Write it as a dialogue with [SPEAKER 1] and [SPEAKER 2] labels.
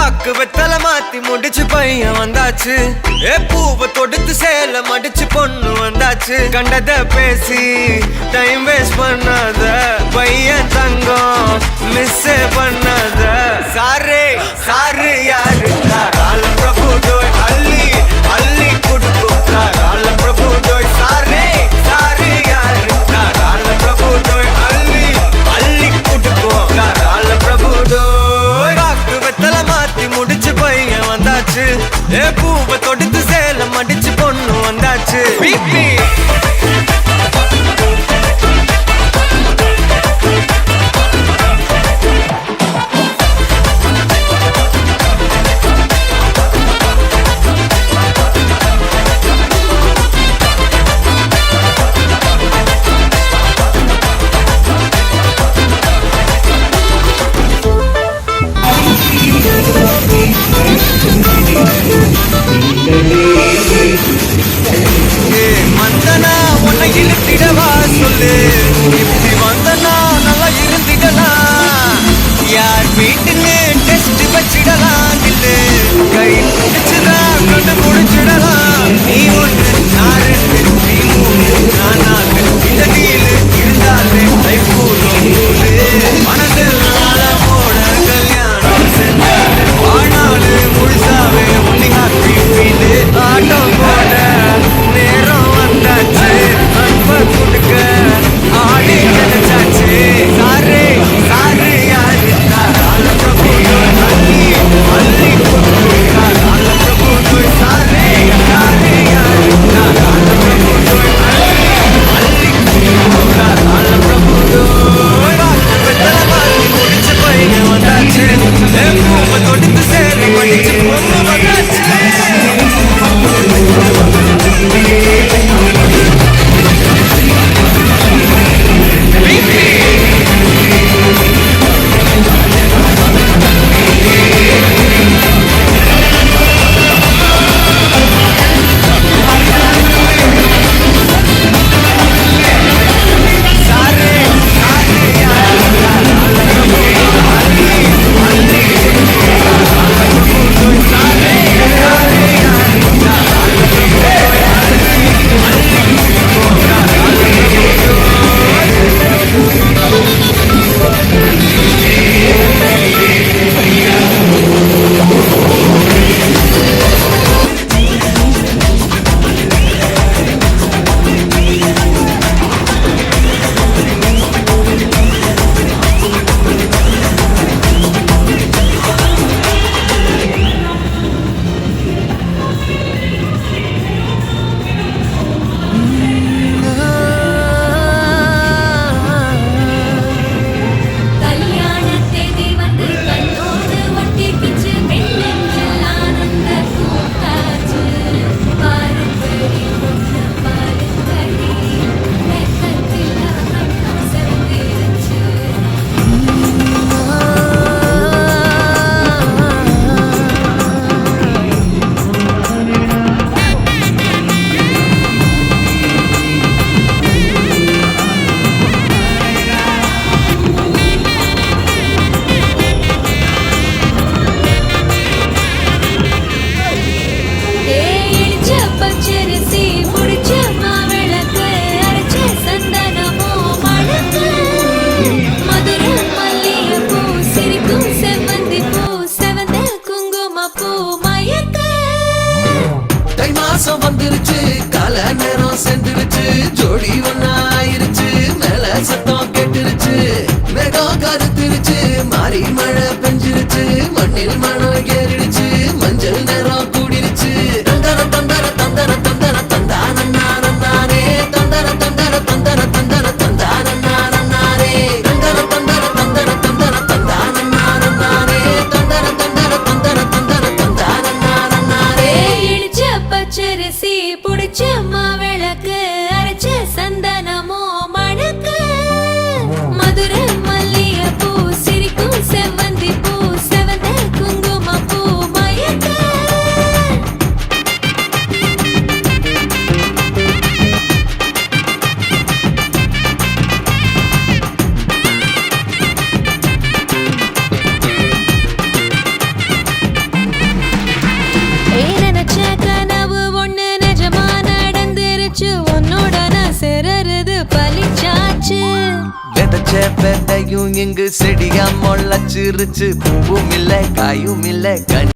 [SPEAKER 1] பாக்கு வெத்தல மாத்தி முடிச்சு பையன் வந்தாச்சு. பூவை தொடுத்து சேல மடிச்சு பொண்ணு வந்தாச்சு. கண்டத பேசி டைம் வேஸ்ட் பண்ணாத பையன் தங்கம் மிஸ் பண்ணாத. சாரு சாரு யாரு கால பிரபு டோய் அள்ளி அள்ளி குடுக்கும் கால பிரபு டோய். சாரு சாரு யாரு கால பிரபு டோய் அள்ளி அள்ளி குடுக்கும் கால பிரபு டோய். பாக்கு வெத்தல மாத்தி முடிச்சு பையன் வந்தாச்சு. பூவை தொடுத்து சேல மடிச்சு பொண்ணு வந்தாச்சு. பிபி வந்தனா உன்னை இழுத்திடவா சொல்லு. இப்படி வந்தனா நல்லா இருந்திடலாம். யார் வீட்டுன்னு டெஸ்ட் வச்சிடலாம். இல்லு கை பிடிச்சுதான் கண்டு முடிச்சிடலாம். நீ ஒன்று நான் ரெண்டு நீ மூணு நான் நாலு. இந்த டீலு இருந்தாலே லைஃப் கூடும். மனதில் போட கல்யாணம் செஞ்சாரு. வாழ்நாள் முழுசாவே ஒன்லி ஹாப்பி ஃபீல். ஆட்டம் போட நேரம் வந்தாச்சு. அன்ப கொடுக்க ஆடி கிடைச்சாச்சு. சாரு சாரு யாரு கால பிரபு அள்ளி அள்ளி கால பிரபு டோய். சாரு சாரு யாரு கால பிரபு டோய் அள்ளி அள்ளி கால பிரபு டோய். வெத்தல மாத்தி முடிச்சு பையன் வந்தாச்சு. பூவை தொடுத்து சேலை மடிச்சு பொண்ணு வந்தாச்சு.
[SPEAKER 2] வந்துருச்சு கால நேரம் சென்றுருச்சு. ஜோடி ஒன்னா ஆயிருச்சு மேல சத்தம் கேட்டுருச்சு. மேகம் கருத்துருச்சு மாறி மழை பெஞ்சிருச்சு. மண்ணில் மனம் ஏறிடுச்சு மஞ்சள் நேரம் கூடிருச்சு. தந்தர தந்தர தந்தர தந்தர தந்தானே தந்தர தந்தர தந்தர தந்தர தந்தானே தந்தர தந்தர தந்தர தந்தர தந்தானே தந்தர தந்தர தந்தர தந்தர தந்தானே.
[SPEAKER 3] இடிச்ச பச்சரிசி புடிச்ச மாவிளக்கு அரைச்ச சந்தனமோ மணக்கு. மதுரை மல்லிகை பூ சிரிக்கும் செவ்வந்தி பூ செவந்த குங்கும பூ
[SPEAKER 2] வச்ச பெட்டையும் இங்கு செடியா முளைச்சிருச்சு பூவும் இல்ல காயும் இல்ல